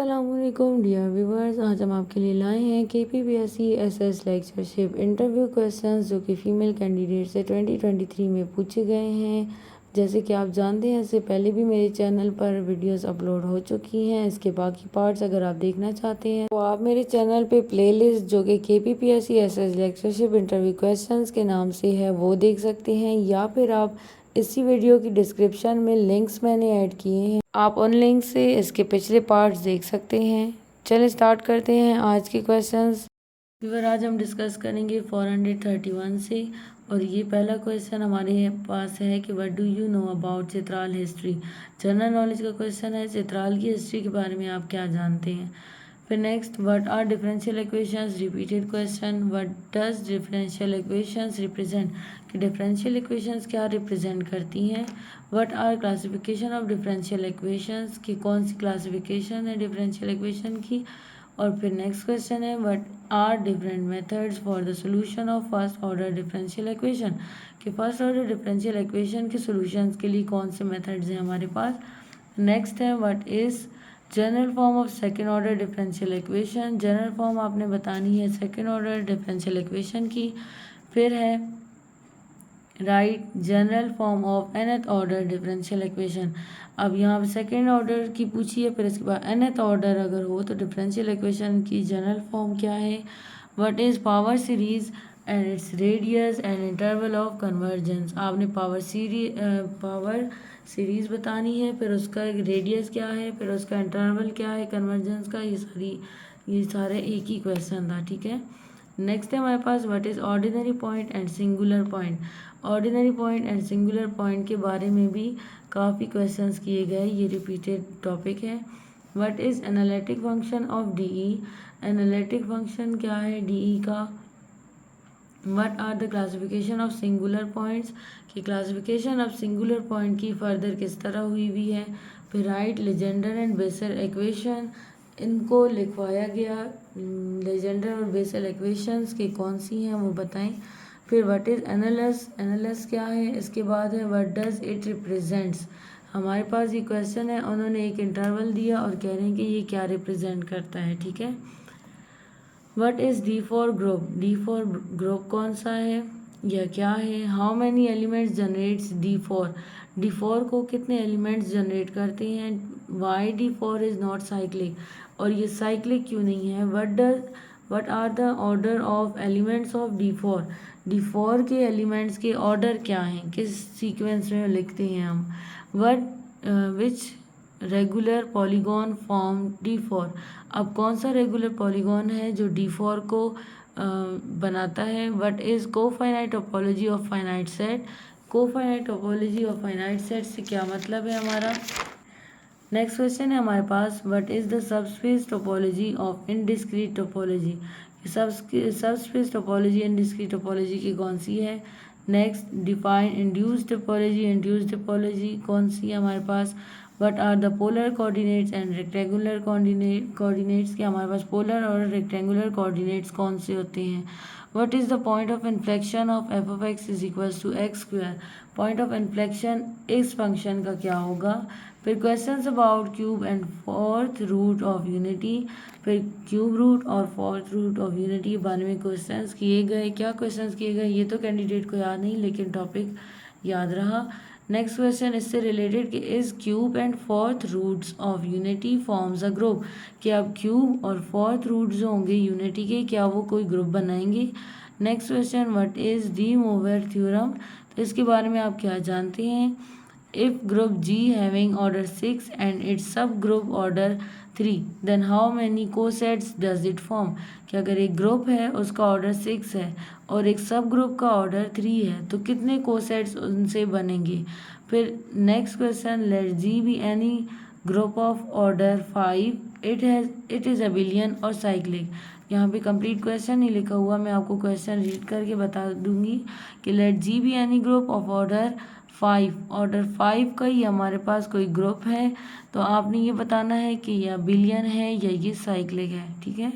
अस्सलामुअलैकुम dear viewers, आज हम आपके लिए लाए हैं KPPSC SS lectureship interview questions जो कि फ़ीमेल कैंडिडेट से 2023 में पूछे गए हैं। जैसे कि आप जानते हैं, इससे पहले भी मेरे चैनल पर वीडियोस अपलोड हो चुकी हैं। इसके बाकी पार्ट्स अगर आप देखना चाहते हैं तो आप मेरे चैनल पे प्लेलिस्ट जो कि KPPSC SS lectureship interview questions के नाम से है वो देख सकते हैं, या फिर आप इसी वीडियो की डिस्क्रिप्शन में लिंक्स मैंने ऐड किए हैं, आप उन लिंक से इसके पिछले पार्ट्स देख सकते हैं। चलिए स्टार्ट करते हैं आज के क्वेश्चंस। व्यूअर, आज हम डिस्कस करेंगे 431 से, और ये पहला क्वेश्चन हमारे पास है कि what do you know about Chitral history. General knowledge का क्वेश्चन है, चित्राल की हिस्ट्री के बारे में आप क्या जानते हैं। फिर next, what are differential equations, repeated question. What does differential equations represent, कि डिफरेंशियल इक्वेशंस क्या रिप्रेजेंट करती हैं। What are classification of differential equations, की कौन सी क्लासिफिकेशन है डिफरेंशियल इक्वेशन की। और फिर नेक्स्ट क्वेश्चन है, what are different methods for the solution of first order differential equation, कि फर्स्ट ऑर्डर डिफरेंशियल इक्वेशन के सोल्यूशंस के लिए कौन से मेथड्स हैं हमारे पास। नेक्स्ट है, what is general form of second order differential equation, general form आपने बतानी है सेकेंड ऑर्डर डिफरेंशियल इक्वेशन की। फिर है, right general form of nth order differential equation. अब यहाँ पे सेकेंड ऑर्डर की पूछी है, फिर इसके बाद nth ऑर्डर अगर हो तो डिफरेंशियल इक्वेशन की जनरल फॉर्म क्या है। What is power series and its radius and interval of convergence, आपने पावर सीरीज बतानी है, फिर उसका एक रेडियस क्या है, फिर उसका इंटरवल क्या है कन्वर्जेंस का। ये सारे एक ही क्वेश्चन था, ठीक है। नेक्स्ट है हमारे पास, what is ordinary point and singular point. Ordinary point and singular point के बारे में भी काफ़ी क्वेश्चंस किए गए, ये रिपीटेड टॉपिक है। What is analytic function of DE, analytic function क्या है DE का। What are the classification of singular points, की क्लासिफिकेशन ऑफ सिंगुलर पॉइंट की फर्दर किस तरह हुई है। फिर write Legendre and Bessel equation, इनको लिखवाया गया लेजेंडर और बेसल इक्वेशंस की कौन सी हैं वो बताएं। फिर व्हाट इज एनालस, एनालस क्या है। इसके बाद है, व्हाट डज इट रिप्रेजेंट्स, हमारे पास ये क्वेश्चन है, उन्होंने एक इंटरवल दिया और कह रहे हैं कि ये क्या रिप्रेजेंट करता है, ठीक है। What is D4 group, D4 group कौन सा है या क्या है। How many elements generates D4, D4 को कितने एलिमेंट्स जनरेट करते हैं। Y D4 is not cyclic, और ये साइक्लिक क्यों नहीं है। What are the order of elements of D4, D4 के एलिमेंट्स के ऑर्डर क्या हैं, किस सीक्वेंस में लिखते हैं हम। विच रेगुलर पॉलीगॉन फॉर्म D4, अब कौन सा रेगुलर पॉलीगॉन है जो D4 को बनाता है। What is cofinite topology of finite set, cofinite topology of finite set से क्या मतलब है हमारा। नेक्स्ट क्वेश्चन है हमारे पास, what is the subspace topology of indiscrete topology, subspace topology indiscrete topology की कौन सी है। Next, define induce topology, induce topology कौन सी है हमारे पास। What are the polar coordinates and rectangular coordinates, के हमारे पास पोलर और रेक्टेंगुलर कोऑर्डिनेट्स कौन से होते हैं। What is the point of inflection of f(x) is equals to x², point of inflection इस फंक्शन का क्या होगा। फिर questions about cube and fourth root of unity, फिर क्यूब रूट और फोर्थ रूट ऑफ यूनिटी के बारे में क्वेश्चंस किए गए। क्या क्वेश्चंस किए गए ये तो कैंडिडेट को याद नहीं, लेकिन टॉपिक याद रहा। नेक्स्ट क्वेश्चन इससे रिलेटेड, कि is cube and fourth roots of unity forms a group, कि अब क्यूब और फोर्थ रूट जो होंगे यूनिटी के, क्या वो कोई ग्रुप बनाएंगे। Next question, what is De Moivre theorem, तो इसके बारे में आप क्या जानते हैं। If group G having order 6 and its subgroup order 3 then how many cosets does it form, कि अगर एक ग्रुप है उसका ऑर्डर 6 है और एक सब ग्रुप का ऑर्डर 3 है तो कितने कोसेट्स उनसे बनेंगे। फिर next question, let G be any group of order 5 it is abelian और साइक्लिक। यहाँ पे कंप्लीट क्वेश्चन नहीं लिखा हुआ, मैं आपको क्वेश्चन रीड करके बता दूंगी कि let G be any group of order 5, order 5 का ही हमारे पास कोई ग्रुप है, तो आपने ये बताना है कि यह बिलियन है या ये साइक्लिक है, ठीक है।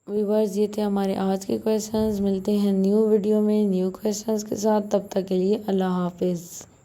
व्यूअर्स, ये थे हमारे आज के क्वेश्चंस। मिलते हैं न्यू वीडियो में न्यू क्वेश्चंस के साथ, तब तक के लिए अल्लाह हाफिज़।